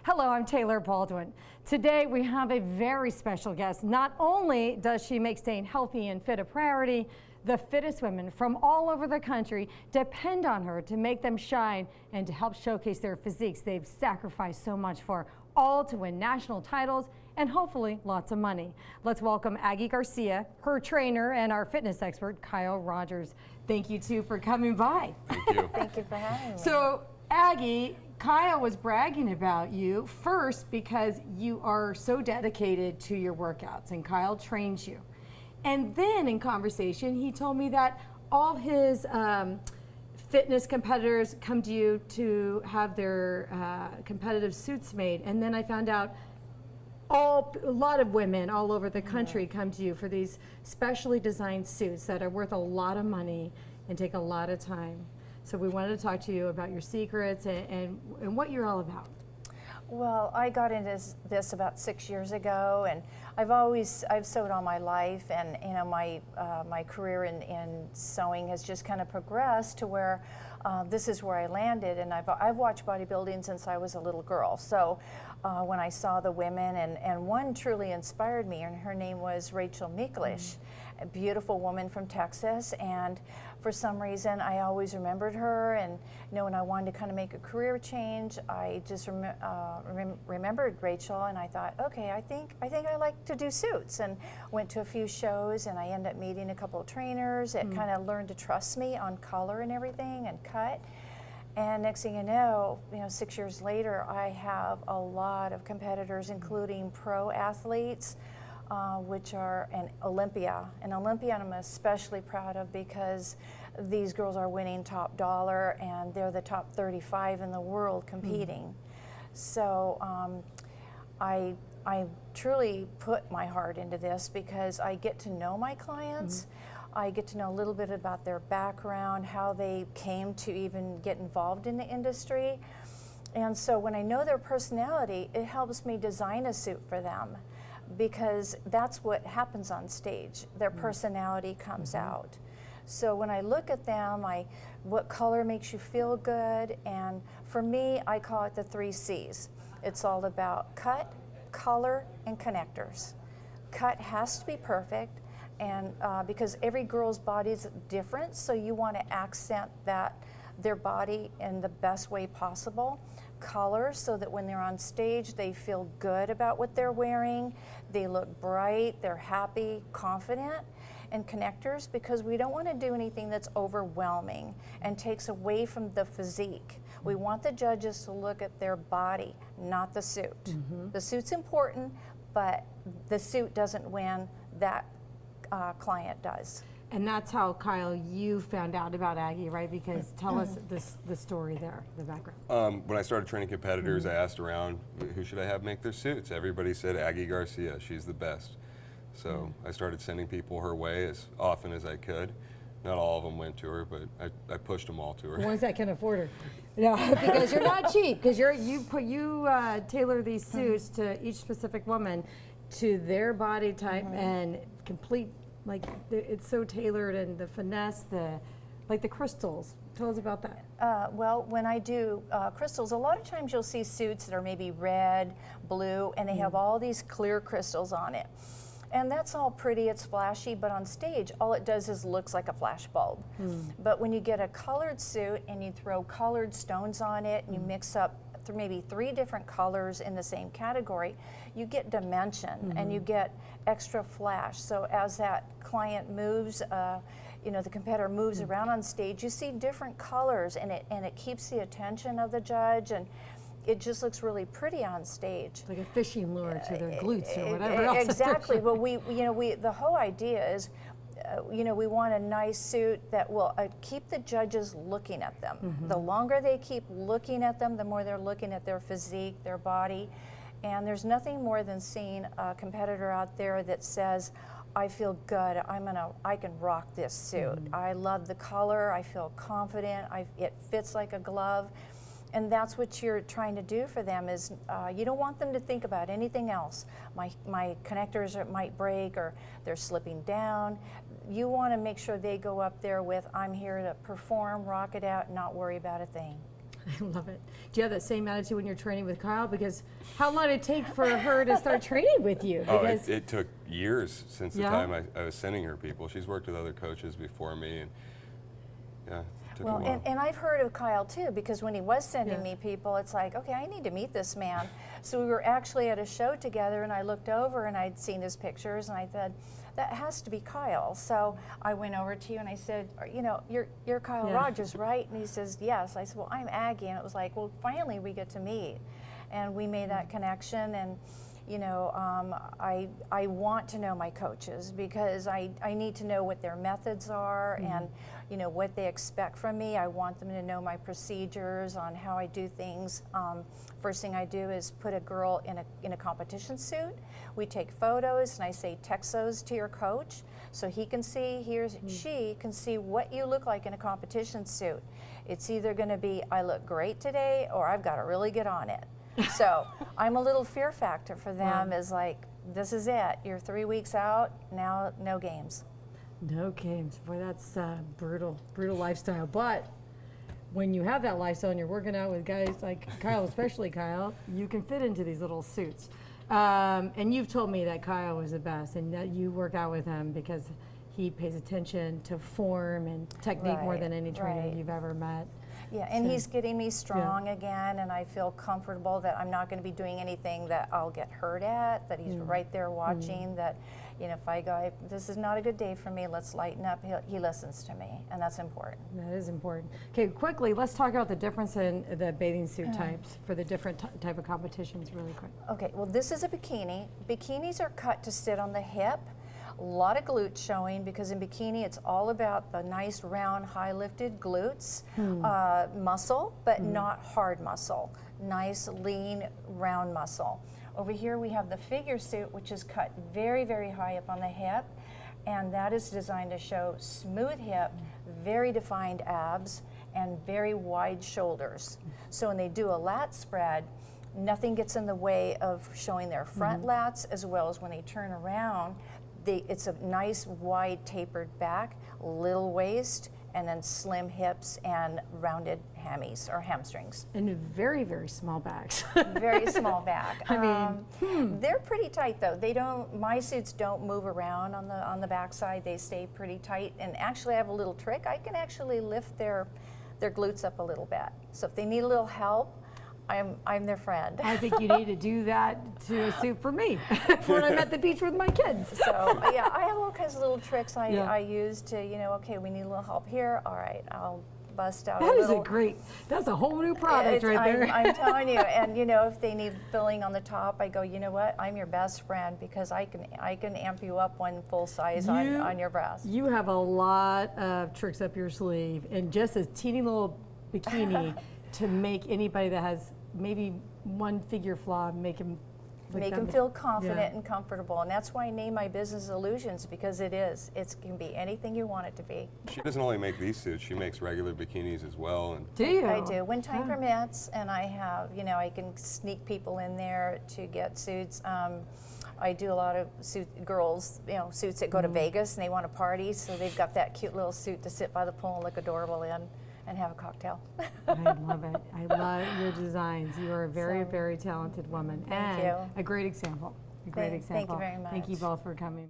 Hello, I'm Taylor Baldwin. Today we have a very special guest. Not only does she make staying healthy and fit a priority, the fittest women from all over the country depend on her to make them shine and to help showcase their physiques they've sacrificed so much for, all to win national titles and hopefully lots of money. Let's welcome Aggie Garcia, her trainer, and our fitness expert, Kyle Rogers. Thank you two for coming by. Thank you. Thank you for having me. So, Aggie, Kyle was bragging about you first because you are so dedicated to your workouts and Kyle trains you. And then in conversation, he told me that all his fitness competitors come to you to have their competitive suits made. And then I found out a lot of women all over the country come to you for these specially designed suits that are worth a lot of money and take a lot of time. So we wanted to talk to you about your secrets and what you're all about. Well, I got into this about 6 years ago, and I've sewed all my life, and you know my career in sewing has just kind of progressed to where this is where I landed, and I've watched bodybuilding since I was a little girl. So when I saw the women, and one truly inspired me, and her name was Rachel Miklish, a beautiful woman from Texas, and for some reason I always remembered her, and you know when I wanted to kind of make a career change, I just remembered Rachel, and I thought, okay, I think I like to do suits, and went to a few shows, and I ended up meeting a couple of trainers that kind of learned to trust me on color and everything and cut. And next thing you know, 6 years later, I have a lot of competitors, including pro athletes, which are an Olympia. And Olympia I'm especially proud of because these girls are winning top dollar, and they're the top 35 in the world competing. So I truly put my heart into this because I get to know my clients. I get to know a little bit about their background, how they came to even get involved in the industry. And so when I know their personality, it helps me design a suit for them, because that's what happens on stage. Their personality comes out. So when I look at them, what color makes you feel good? And for me, I call it the 3 C's. It's all about cut, color, and connectors. Cut has to be perfect, and because every girl's body is different, so you want to accent their body in the best way possible. Color, so that when they're on stage, they feel good about what they're wearing. They look bright, they're happy, confident. And connectors, because we don't want to do anything that's overwhelming and takes away from the physique. We want the judges to look at their body, not the suit. The suit's important, but the suit doesn't win, that client does. And that's how, Kyle, you found out about Aggie, right? Because tell us the story there, the background. When I started training competitors, I asked around, who should I have make their suits? Everybody said Aggie Garcia, she's the best. So I started sending people her way as often as I could. Not all of them went to her, but I pushed them all to her. The ones that can afford her. No, because you're not cheap, because you tailor these suits to each specific woman, to their body type and complete. Like it's so tailored, and the finesse, like the crystals. Tell us about that. Well, when I do crystals, a lot of times you'll see suits that are maybe red, blue, and they have all these clear crystals on it. And that's all pretty, it's flashy, but on stage, all it does is looks like a flash bulb. But when you get a colored suit and you throw colored stones on it, and you mix up maybe 3 different colors in the same category, you get dimension and you get extra flash. So as that client moves, the competitor moves around on stage, you see different colors, and it keeps the attention of the judge, and it just looks really pretty on stage. Like a fishing lure to their glutes or whatever else. Exactly. Well, the whole idea is, we want a nice suit that will keep the judges looking at them. The longer they keep looking at them, the more they're looking at their physique, their body. And there's nothing more than seeing a competitor out there that says, I feel good, I can rock this suit. I love the color, I feel confident, it fits like a glove. And that's what you're trying to do for them is you don't want them to think about anything else. My connectors might break or they're slipping down. You want to make sure they go up there with, I'm here to perform, rock it out, not worry about a thing. I love it. Do you have that same attitude when you're training with Kyle? Because how long did it take for her to start training with you? Oh, Because it took years since the Yeah? time I was sending her people. She's worked with other coaches before me, and yeah, it took a Well, while. and I've heard of Kyle too, because when he was sending Yeah. me people, it's like, okay, I need to meet this man. So we were actually at a show together, and I looked over and I'd seen his pictures, and I said, that has to be Kyle. So I went over to you and I said, you know, you're Kyle Yeah. Rogers, right? And he says, yes. I said, well, I'm Aggie. And it was like, well, finally we get to meet. And we made that connection. And you know, I want to know my coaches because I need to know what their methods are and, you know, what they expect from me. I want them to know my procedures on how I do things. First thing I do is put a girl in a competition suit. We take photos and I say, text those to your coach so he can see, she can see what you look like in a competition suit. It's either going to be, I look great today, or I've got to really get on it. So I'm a little fear factor for them is like, this is it. You're 3 weeks out, now no games. no games. Boy, that's brutal lifestyle. But when you have that lifestyle and you're working out with guys like Kyle, especially Kyle, you can fit into these little suits. And you've told me that Kyle was the best and that you work out with him because he pays attention to form and technique more Right, than any trainer right. you've ever met. Yeah, and So- he's getting me strong again, and I feel comfortable that I'm not going to be doing anything that I'll get hurt at, that he's right there watching, that, you know, if I go, this is not a good day for me, let's lighten up, he listens to me, and that's important. That is important. Okay, quickly, let's talk about the difference in the bathing suit types for the different type of competitions really quick. Okay, well, this is a bikini. Bikinis are cut to sit on the hip. A lot of glutes showing because in bikini it's all about the nice round high lifted glutes, muscle, but not hard muscle. Nice lean round muscle. Over here we have the figure suit, which is cut very, very high up on the hip, and that is designed to show smooth hip, very defined abs, and very wide shoulders. So when they do a lat spread, nothing gets in the way of showing their front lats, as well as when they turn around, it's a nice wide tapered back, little waist, and then slim hips and rounded hammies or hamstrings. And very, very small bags. Very small back. I mean, they're pretty tight though. They don't. My suits don't move around on the backside. They stay pretty tight. And actually, I have a little trick. I can actually lift their glutes up a little bit. So if they need a little help, I'm their friend. I think you need to do that to a suit for me when I'm at the beach with my kids. So yeah, I have all kinds of little tricks I Yeah. use to, you know, okay, we need a little help here. All right, I'll bust out That a is little. that's a whole new product right there. I'm telling you, and you know, if they need filling on the top, I go, you know what? I'm your best friend because I can amp you up one full size on your breast. You have a lot of tricks up your sleeve, and just a teeny little bikini to make anybody that has maybe one figure flaw, make them Feel confident and comfortable, and that's why I name my business Illusions, because it can be anything you want it to be. She doesn't only make these suits; she makes regular bikinis as well. And Do you? I do when time permits, and I have, you know, I can sneak people in there to get suits. I do a lot of girls, you know, suits that go to Vegas and they want to party, so they've got that cute little suit to sit by the pool and look adorable in and have a cocktail. I love it. I love your designs. You are a very, very talented woman. Thank and you. a great example. A great Thank you example. very Thank you much. both for coming.